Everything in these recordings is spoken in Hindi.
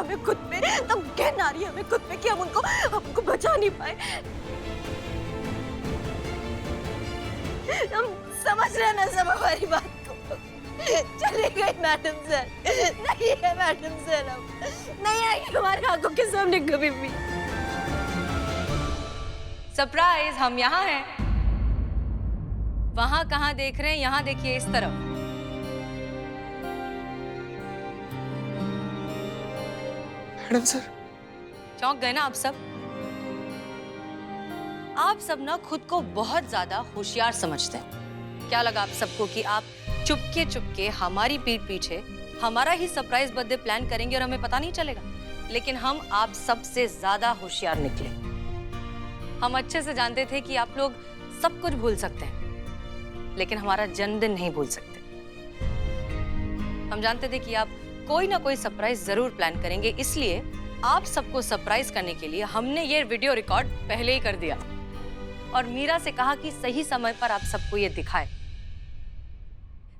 हमें खुद पे, तब घिन आ रही है हमें खुद पे कि हम उनको बचा नहीं पाए। हम समझ रहे हैं ना सब हमारी बात को। चले गए मैडम सर, नहीं है मैडम सर, अब नहीं आएगी हमारे आंखों के सामने कभी भी। सरप्राइज, हम यहाँ हैं। वहां कहाँ देख रहे हैं, यहाँ देखिए इस तरफ। मैडम सर, चौंक गए ना आप सब? आप सब ना खुद को बहुत ज्यादा होशियार समझते हैं। क्या लगा आप सबको कि आप चुपके चुपके हमारी पीठ पीछे हमारा ही सरप्राइज बर्थडे प्लान करेंगे और हमें पता नहीं चलेगा? लेकिन हम आप सबसे ज्यादा होशियार निकले। हम अच्छे से जानते थे कि आप लोग सब कुछ भूल सकते हैं, लेकिन हमारा जन्मदिन नहीं भूल सकते। हम जानते थे कि आप कोई ना कोई सरप्राइज जरूर प्लान करेंगे, इसलिए आप सबको सरप्राइज करने के लिए हमने ये वीडियो रिकॉर्ड पहले ही कर दिया और मीरा से कहा कि सही समय पर आप सबको ये दिखाए।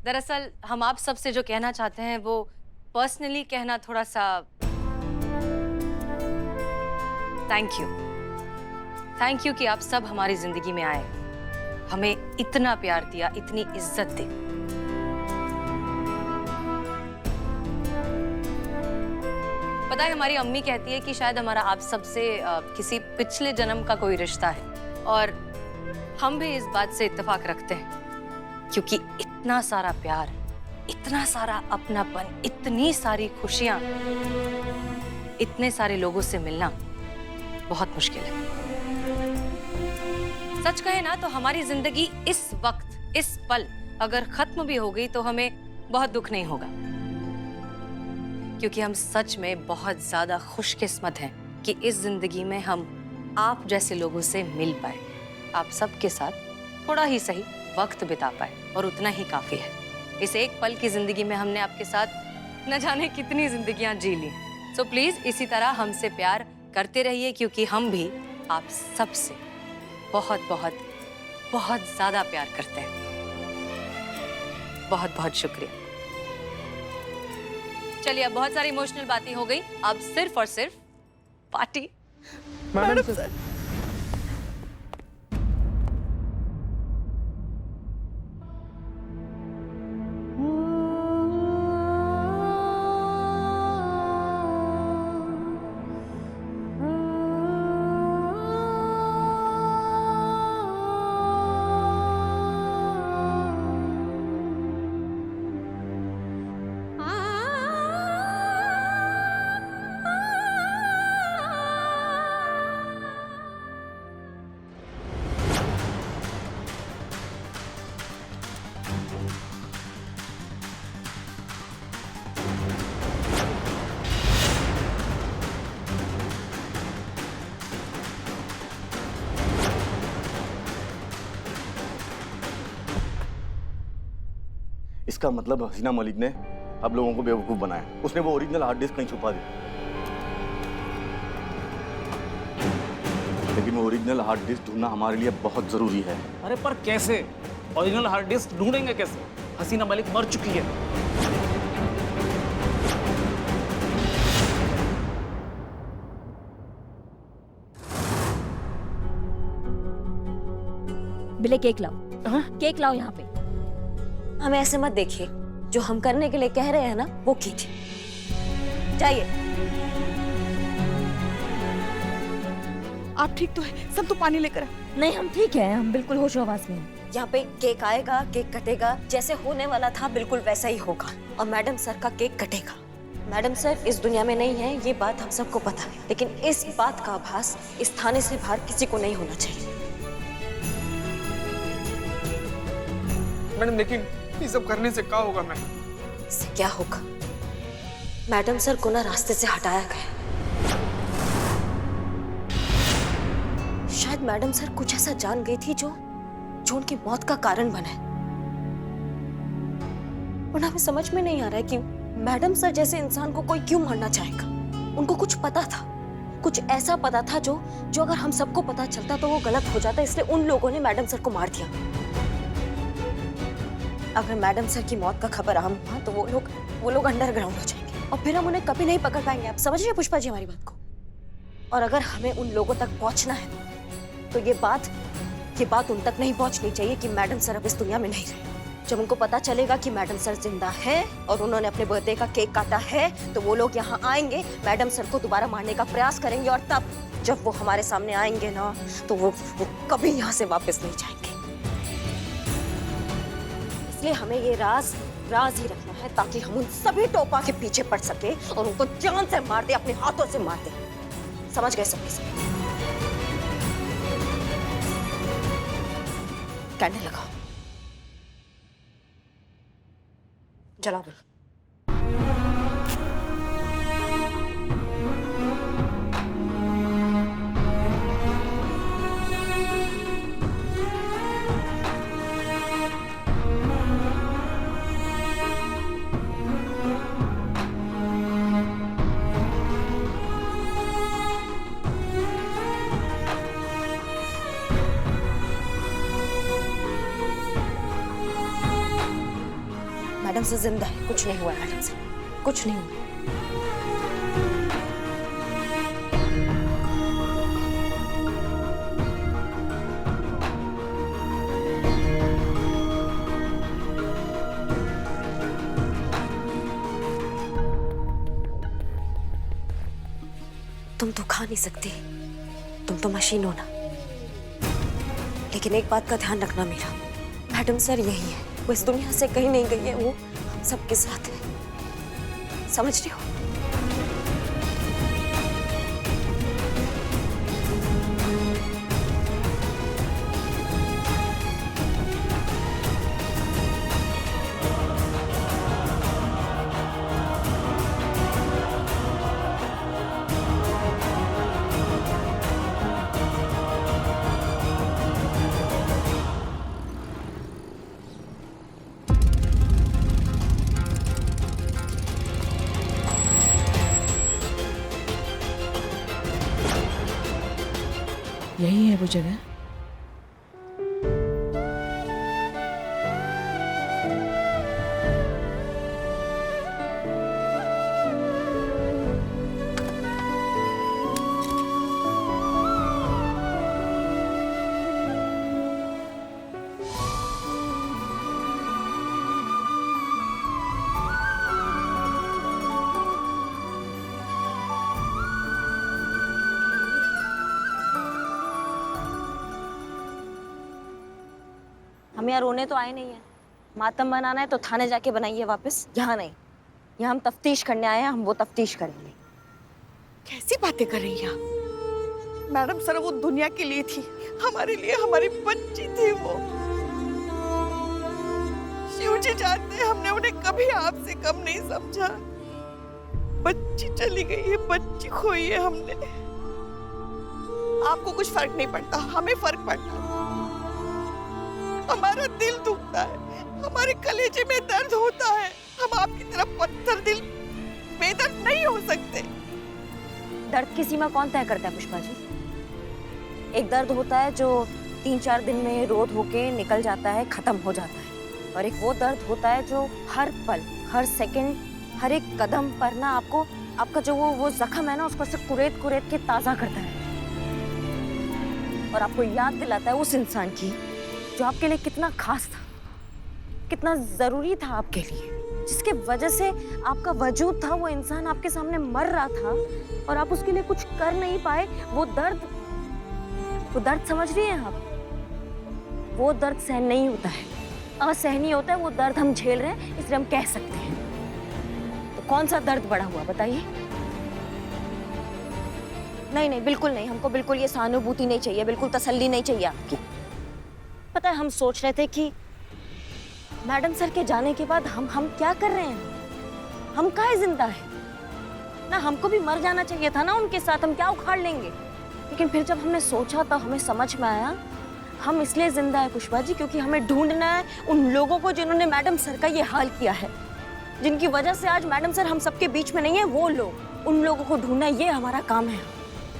दरअसल हम आप सबसे जो कहना चाहते हैं वो पर्सनली कहना थोड़ा सा थैंक यू कि आप सब हमारी जिंदगी में आए, हमें इतना प्यार दिया, इतनी इज्जत दी। पता है, हमारी अम्मी कहती है कि शायद हमारा आप सबसे किसी पिछले जन्म का कोई रिश्ता है, और हम भी इस बात से इत्तेफाक रखते हैं, क्योंकि इतना सारा प्यार, इतना सारा अपनापन, इतनी सारी खुशियां, इतने सारे लोगों से मिलना बहुत मुश्किल है। सच कहे ना तो हमारी जिंदगी इस वक्त, इस पल अगर खत्म भी हो गई तो हमें बहुत दुख नहीं होगा, क्योंकि हम सच में बहुत ज्यादा खुशकिस्मत हैं कि इस जिंदगी में हम आप जैसे लोगों से मिल पाए, आप सबके साथ थोड़ा ही सही वक्त बिता पाए, और उतना ही काफी है। इस एक पल की जिंदगी में हमने आपके साथ न जाने कितनी जिंदगियां जी ली। सो प्लीज इसी तरह हमसे प्यार करते रहिए, क्योंकि हम भी आप सबसे बहुत बहुत बहुत ज्यादा प्यार करते हैं। बहुत बहुत शुक्रिया। चलिए, अब बहुत सारी इमोशनल बातें हो गई, अब सिर्फ और सिर्फ पार्टी। मैडम सर, इसका मतलब हसीना मलिक ने अब लोगों को बेवकूफ बनाया। उसने वो ओरिजिनल हार्ड डिस्क कहीं छुपा दी, लेकिन वो ओरिजिनल हार्ड डिस्क ढूंढना हमारे लिए बहुत जरूरी है। अरे पर कैसे? ओरिजिनल हार्ड डिस्क ढूंढेंगे कैसे? हसीना मलिक मर चुकी है। बिले केक लाओ। हाँ? केक लाओ यहाँ पे। हमें ऐसे मत देखिए, जो हम करने के लिए कह रहे हैं ना वो कीजिए। जाइए। आप ठीक तो है? सब तो पानी लेकर आए। नहीं, हम ठीक हैं, हम बिल्कुल होशो हवास में हैं। यहाँ पे केक आएगा, केक कटेगा, जैसे होने वाला था बिल्कुल वैसा ही होगा, और मैडम सर का केक कटेगा। मैडम सर इस दुनिया में नहीं है, ये बात हम सबको पता है, लेकिन इस बात का आभास इस थाने से बाहर किसी को नहीं होना चाहिए। मैडम लेकिन ये सब करने से क्या होगा मैडम? इससे क्या होगा? मैडम सर को ना रास्ते से हटाया गया। शायद मैडम सर कुछ ऐसा जान गई थी जो उनकी मौत का कारण बना है। और हमें समझ में नहीं आ रहा है कि मैडम सर जैसे इंसान को कोई क्यों मारना चाहेगा। उनको कुछ पता था, कुछ ऐसा पता था जो अगर हम सबको पता चलता तो वो गलत हो जाता, इसलिए उन लोगों ने मैडम सर को मार दिया। अगर मैडम सर की मौत का खबर आम हुआ तो वो लोग अंडरग्राउंड हो जाएंगे। और फिर हम उन्हें कभी नहीं पकड़ पाएंगे। आप समझ रहे हैं पुष्पा जी हमारी बात को? और अगर हमें उन लोगों तक पहुंचना है तो ये बात उन तक नहीं पहुंचनी चाहिए कि मैडम सर अब इस दुनिया में नहीं रहे। जब उनको पता चलेगा कि मैडम सर जिंदा है और उन्होंने अपने बर्थडे का केक काटा है, तो वो लोग यहाँ आएंगे, मैडम सर को दोबारा मारने का प्रयास करेंगे, और तब जब वो हमारे सामने आएंगे ना, तो वो कभी यहाँ से वापस नहीं जाएंगे। इसलिए हमें ये राज ही रखना है, ताकि हम उन सभी टोपा के पीछे पड़ सके और उनको जान से मार दे, अपने हाथों से मार दे। समझ गए सब? कैंडल लगाओ, जला दो। मैडम से जिंदा है, कुछ नहीं हुआ मैडम से, कुछ नहीं हुआ। तुम तो खा नहीं सकती, तुम तो मशीन हो ना। लेकिन एक बात का ध्यान रखना मेरा, मैडम सर यही है, वो इस दुनिया से कहीं नहीं गई है, वो हम सबके साथ है। समझ रही हो? यही है वो जगह। हम यहाँ रोने तो आए नहीं है, मातम बनाना है तो थाने जाके बनाइए वापस, यहाँ नहीं। यहाँ हम तफ्तीश करने आए हैं, हम वो तफ्तीश करेंगे। कैसी बातें कर रही हैं आप? मैडम सर वो दुनिया के लिए थी, हमारे लिए हमारी बच्ची थी वो। शिव जी जानते हैं हमने उन्हें कभी आपसे कम नहीं समझा। बच्ची चली गई है, बच्ची खोई है हमने। आपको कुछ फर्क नहीं पड़ता, हमें फर्क पड़ता है। हमारा दिल दुखता है, हमारे कलेजे में दर्द होता है। हम आपकी तरफ पत्थर दिल बेदर्द नहीं हो सकते। दर्द की सीमा कौन तय करता है पुष्पा जी? एक दर्द होता है जो 3-4 दिन में रोध होके निकल जाता है, खत्म हो जाता है, और एक वो दर्द होता है जो हर पल, हर सेकंड, हर एक कदम पर ना आपका जो वो जख्म है ना, उसको से कुरेद के ताजा करता है, और आपको याद दिलाता है उस इंसान की जो आपके लिए कितना खास था, कितना जरूरी था आपके लिए, जिसके वजह से आपका वजूद था। वो इंसान आपके सामने मर रहा था और आप उसके लिए कुछ कर नहीं पाए। वो दर्द समझ रही हैं आप? वो दर्द सहन नहीं होता है, असहनीय होता है। वो दर्द हम झेल रहे हैं, इसलिए हम कह सकते हैं। तो कौन सा दर्द बड़ा हुआ बताइए? नहीं, बिल्कुल नहीं। हमको बिल्कुल ये सहानुभूति नहीं चाहिए, बिल्कुल तसल्ली नहीं चाहिए आपकी। पता है, हम सोच रहे थे कि मैडम सर के जाने के बाद हम क्या कर रहे हैं? हम काहे जिंदा है ना? हमको भी मर जाना चाहिए था ना उनके साथ। हम क्या उखाड़ लेंगे? लेकिन फिर जब हमने सोचा तो हमें समझ में आया, हम इसलिए जिंदा है पुष्पा जी, क्योंकि हमें ढूंढना है उन लोगों को जिन्होंने मैडम सर का ये हाल किया है, जिनकी वजह से आज मैडम सर हम सबके बीच में नहीं है। वो लोग, उन लोगों को ढूंढना, ये हमारा काम है।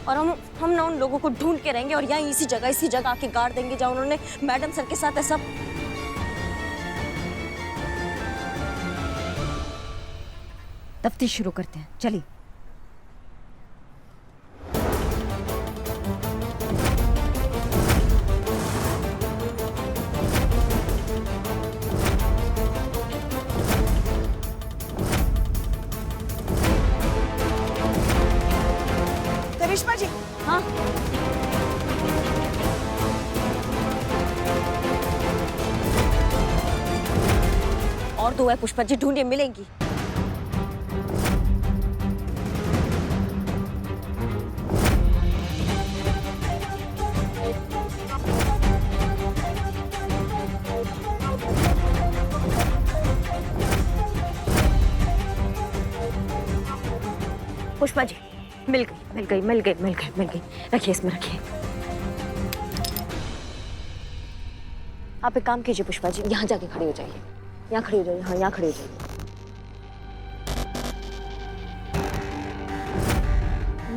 और हम ना उन लोगों को ढूंढ के रहेंगे और यहाँ इसी जगह आके गाड़ देंगे जहाँ उन्होंने मैडम सर के साथ ऐसा। तफ्तीश शुरू करते हैं, चलिए। करिश्मा जी, हाँ, और दो है पुष्पा जी, ढूंढिए, मिलेंगी। पुष्पा जी, मिल गई, मिल गई, मिल गई, मिल गई, मिल गई। रखिए, इसमें रखिए। आप एक काम कीजिए पुष्पा जी, यहाँ जाके खड़ी हो जाइए, यहाँ खड़ी हो जाइए, हाँ यहाँ खड़ी हो जाइए।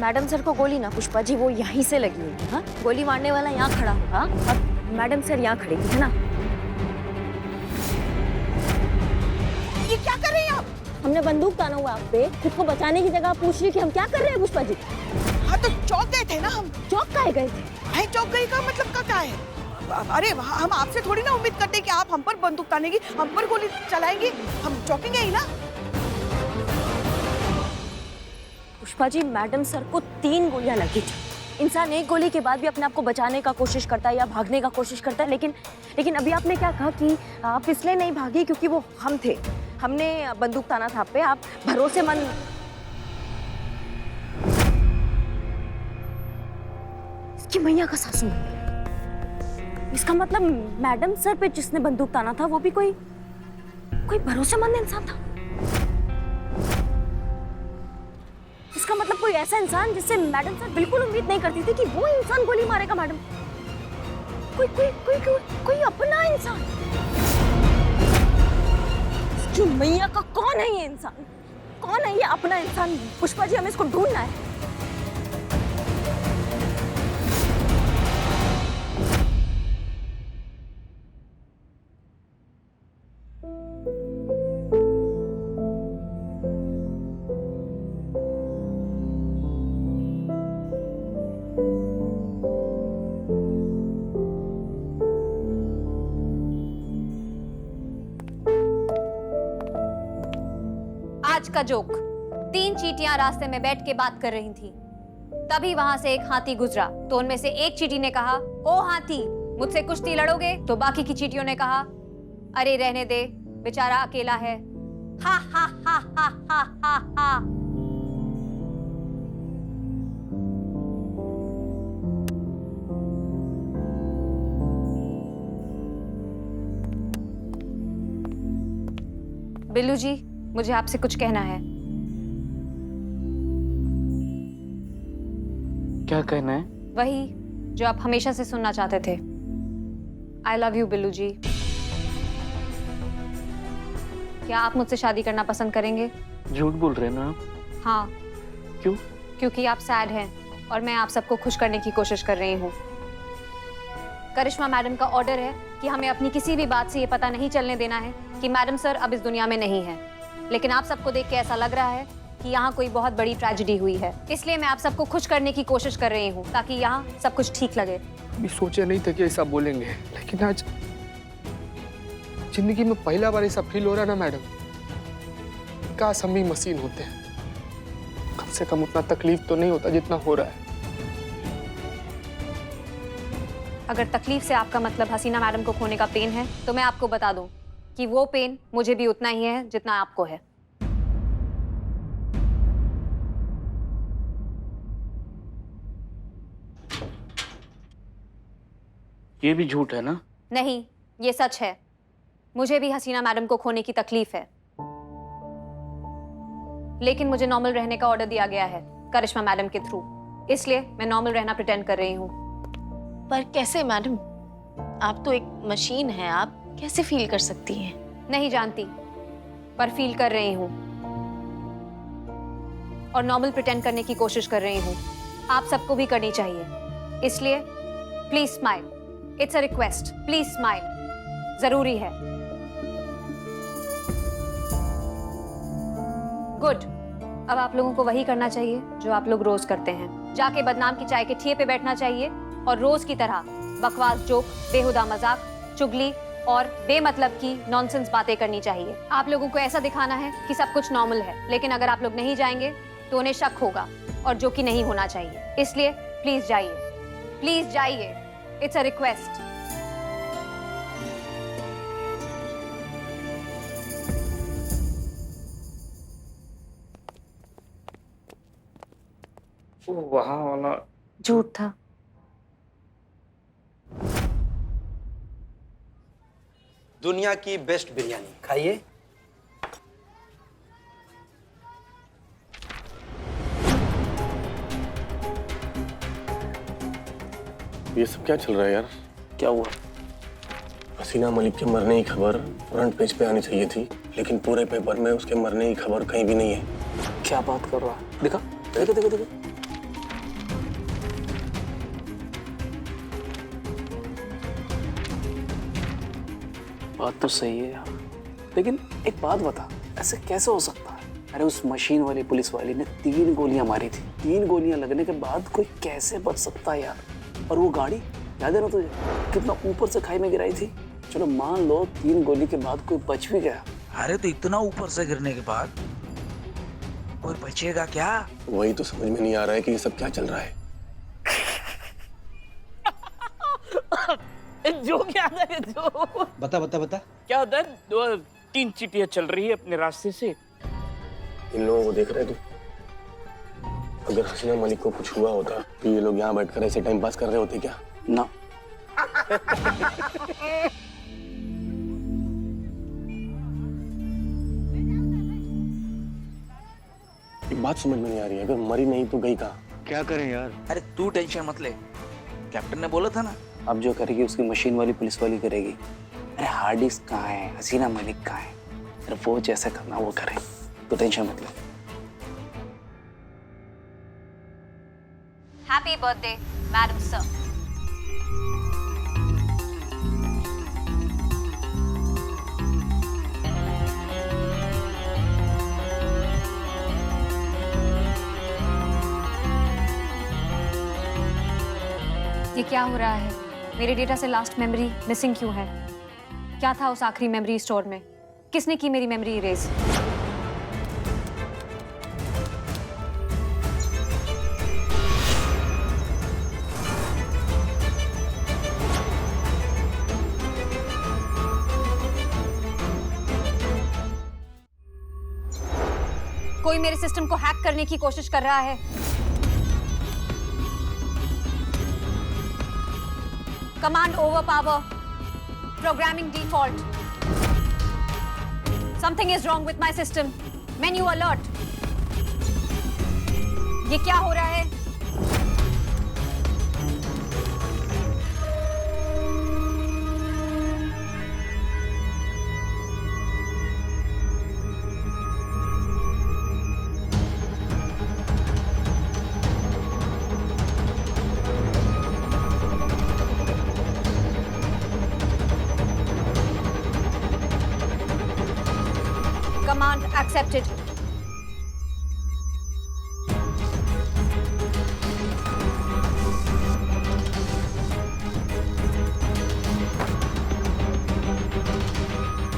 मैडम सर को गोली ना पुष्पा जी, वो यहीं से लगी हुई है। हाँ, गोली मारने वाला यहाँ खड़ा होगा और मैडम सर यहाँ खड़े है ना। ये क्या कर रही हैं आप? हमने बंदूक ताना हुआ आप पे, खुद को बचाने की जगह आप पूछ रही कि हम क्या कर रहे हैं पुष्पा जी। हाँ तो चौक गए थे ना हम। चौक काहे गए थे? भाई चौक गई का मतलब का क्या है? अरे हम आपसे थोड़ी ना उम्मीद करते कि आप हम पर बंदूक तानेगी, हम पर गोली चलाएंगी। हम चौकेंगे ही ना। पुष्पा जी, मैडम सर को 3 गोलियां लगी थी। इंसान एक गोली के बाद भी अपने आप को बचाने का कोशिश करता है या भागने का कोशिश करता है, लेकिन अभी आपने क्या कहा कि आप इसलिए नहीं भागी क्योंकि वो हम थे, हमने बंदूक ताना था आप पे, आप भरोसेमंद। इसकी मैया का सासू बन गया। इसका मतलब मैडम सर पे जिसने बंदूक ताना था वो भी कोई भरोसेमंद इंसान था। इसका मतलब कोई ऐसा इंसान जिससे मैडम सर बिल्कुल उम्मीद नहीं करती थी कि वो इंसान गोली मारेगा मैडम। कोई अपना इंसान। इसकी मैया का कौन है ये इंसान? कौन है ये अपना इंसान? पुष्पा जी, हमें इसको ढूंढना है। आज का जोक। 3 चींटियां रास्ते में बैठ के बात कर रही थी। तभी वहां से एक हाथी गुजरा तो उनमें से एक चींटी ने कहा, ओ हाथी, मुझसे कुश्ती लड़ोगे? तो बाकी की चींटियों ने कहा, अरे रहने दे, बेचारा अकेला है। हा हा हा हा हा हा हा। बिल्लू जी, मुझे आपसे कुछ कहना है। क्या कहना है? वही जो आप हमेशा से सुनना चाहते थे। आई लव यू बिल्लू जी। क्या आप मुझसे शादी करना पसंद करेंगे? झूठ बोल रहे हैं ना आप? हाँ। क्यों? क्योंकि आप सैड हैं और मैं आप सबको खुश करने की कोशिश कर रही हूँ। करिश्मा मैडम का ऑर्डर है कि हमें अपनी किसी भी बात से ये पता नहीं चलने देना है कि मैडम सर अब इस दुनिया में नहीं है। लेकिन आप सबको देख के ऐसा लग रहा है कि यहाँ कोई बहुत बड़ी ट्रेजेडी हुई है, इसलिए मैं आप सबको खुश करने की कोशिश कर रही हूँ ताकि यहाँ सब कुछ ठीक लगे। अभी सोचा नहीं था कि ऐसा बोलेंगे, लेकिन आज जिंदगी में पहला बार ऐसा फील हो रहा ना मैडम, काश हम भी मशीन होते हैं। कम से कम उतना तकलीफ तो नहीं होता जितना हो रहा है। अगर तकलीफ से आपका मतलब हसीना मैडम को खोने का पेन है तो मैं आपको बता दूं कि वो पेन मुझे भी उतना ही है जितना आपको है। ये भी झूठ है ना? नहीं, ये सच है। मुझे भी हसीना मैडम को खोने की तकलीफ है, लेकिन मुझे नॉर्मल रहने का ऑर्डर दिया गया है करिश्मा मैडम के थ्रू, इसलिए मैं नॉर्मल रहना प्रिटेंड कर रही हूँ। पर कैसे मैडम? आप तो एक मशीन हैं, आप कैसे फील कर सकती हैं? नहीं जानती, पर फील कर रही हूँ और नॉर्मल प्रिटेंड करने की कोशिश कर रही हूँ। आप सबको भी करनी चाहिए, इसलिए please smile. It's a request, please smile, जरूरी है। गुड। अब आप लोगों को वही करना चाहिए जो आप लोग रोज करते हैं, जाके बदनाम की चाय के ठिए पे बैठना चाहिए और रोज की तरह बकवास जोक, बेहुदा मजाक, चुगली और बेमतलब की नॉनसेंस बातें करनी चाहिए। आप लोगों को ऐसा दिखाना है कि सब कुछ नॉर्मल है, लेकिन अगर आप लोग नहीं जाएंगे तो उन्हें शक होगा, और जो कि नहीं होना चाहिए। इसलिए प्लीज जाइए, प्लीज जाइए, इट्स अ रिक्वेस्ट। वहाँ वाला झूठ था। दुनिया की बेस्ट बिरयानी खाइए। ये सब क्या चल रहा है यार? क्या हुआ? हसीना मलिक के मरने की खबर फ्रंट पेज पे आनी चाहिए थी, लेकिन पूरे पेपर में उसके मरने की खबर कहीं भी नहीं है। क्या बात कर रहा है? देखा, देखो देखो देखो। बात तो सही है यार, लेकिन एक बात बता, ऐसे कैसे हो सकता है? अरे उस मशीन वाली पुलिस वाली ने 3 गोलियां मारी थी। 3 गोलियां लगने के बाद कोई कैसे बच सकता है यार? और वो गाड़ी याद है ना तुझे, कितना ऊपर से खाई में गिराई थी। चलो मान लो 3 गोली के बाद कोई बच भी गया। अरे तो इतना ऊपर से गिरने के बाद कोई बचेगा क्या? वही तो समझ में नहीं आ रहा है कि ये सब क्या चल रहा है। जो क्या है जो बता बता बता। क्या होता है? 2-3 चीटियां चल रही है अपने रास्ते से। इन लोगों को देख रहे तू? अगर हसीना मलिक को कुछ हुआ होता तो ये लोग यहाँ बैठकर ऐसे टाइम पास कर रहे होते क्या? ना एक बात समझ में नहीं आ रही है, अगर मरी नहीं तो गई कहाँ? क्या करें यार? अरे तू टेंशन मत ले, कैप्टन ने बोला था ना। अब जो करेगी उसकी मशीन वाली पुलिस वाली करेगी। अरे हार्ड डिस्क कहाँ है? हसीना मलिक कहाँ है? अरे वो जैसे करना वो करे, तो टेंशन मत ले। Happy birthday madam sir. ये क्या हो रहा है? मेरे डेटा से लास्ट मेमोरी मिसिंग क्यों है? क्या था उस आखिरी मेमोरी स्टोर में? किसने की मेरी मेमोरी इरेज? कोई मेरे सिस्टम को हैक करने की कोशिश कर रहा है। Command over power, programming default. Something is wrong with my system. Menu alert. ये क्या हो रहा है? Command accepted.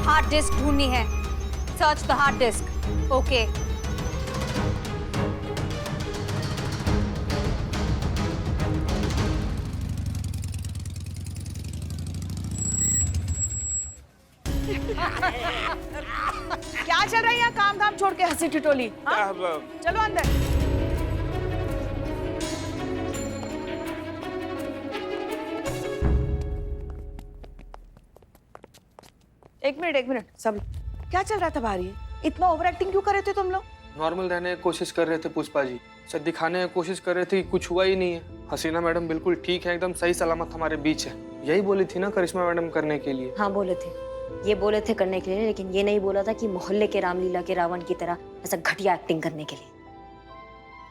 हार्ड डिस्क ढूंढनी है। Search the hard disk. Okay. क्या चल रहा है यहाँ? काम धाम छोड़ के हंसी ठिठोली। हाँ? चलो अंदर। एक मिनट सब क्या चल रहा था भारी? इतना ओवर एक्टिंग क्यों कर रहे थे तुम लोग? नॉर्मल रहने की कोशिश कर रहे थे पुष्पा जी, सर दिखाने की कोशिश कर रहे थे कि कुछ हुआ ही नहीं है। हसीना मैडम बिल्कुल ठीक है, एकदम सही सलामत हमारे बीच है। यही बोली थी ना करिश्मा मैडम करने के लिए। हाँ बोले थे, ये बोले थे करने के लिए, लेकिन ये नहीं बोला था कि मोहल्ले के रामलीला के रावण की तरह ऐसा घटिया एक्टिंग करने के लिए,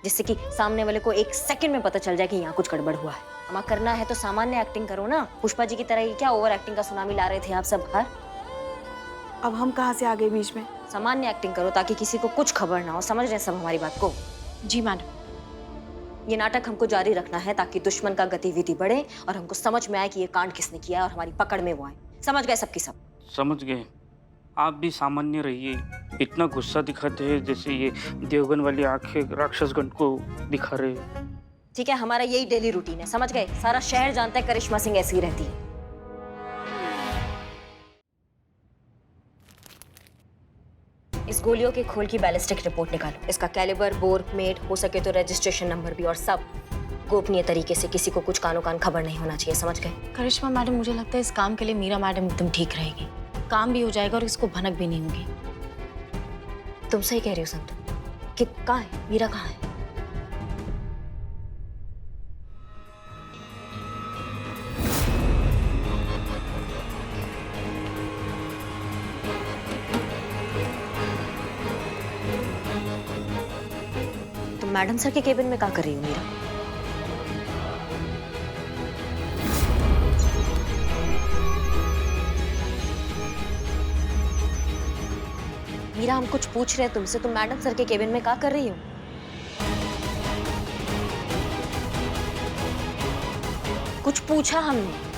जिससे कि सामने वाले को 1 सेकंड में पता चल जाए कि यहाँ कुछ गड़बड़ हुआ है। हमारा करना है तो सामान्य एक्टिंग करो ना। पुष्पा जी की तरह ये क्या ओवर एक्टिंग का सुनामी ला रहे थे आप सब बाहर? अब हम कहाँ से आ गए बीच में? सामान्य एक्टिंग करो ताकि किसी को कुछ खबर ना हो। समझ रहे हैं सब हमारी बात को? जी मैडम। ये नाटक हमको जारी रखना है ताकि दुश्मन का गतिविधि बढ़े और हमको समझ में आए कि ये कांड किसने किया है और हमारी पकड़ में वो आए। समझ गए सबकी सब? समझ गए। आप भी सामान्य रहिए। इतना गुस्सा दिखाते हैं जैसे ये देवगन वाली आंखें राक्षसगण को दिखा रहे हैं। ठीक है, हमारा यही डेली रूटीन है। समझ गए? सारा शहर जानता है करिश्मा सिंह ऐसी ही रहती है। इस गोलियों के खोल की बैलिस्टिक रिपोर्ट निकालो। इसका कैलिबर, बोर, मेड, हो सके तो रजिस्ट्रेशन नंबर भी, और सब गोपनीय तरीके से। किसी को कुछ कानो कान खबर नहीं होना चाहिए। समझ गए? करिश्मा मैडम, मुझे लगता है इस काम के लिए मीरा मैडम एकदम ठीक रहेगी। काम भी हो जाएगा और इसको भनक भी नहीं होगी। तुम सही कह रही हो संतु। कि कहाँ है मीरा? कहाँ है? तुम मैडम सर के केबिन में क्या कर रही हो मीरा? मीरा, हम कुछ पूछ रहे हैं तुमसे। तुम मैडम सर के केबिन में क्या कर रही हो? कुछ पूछा हमने।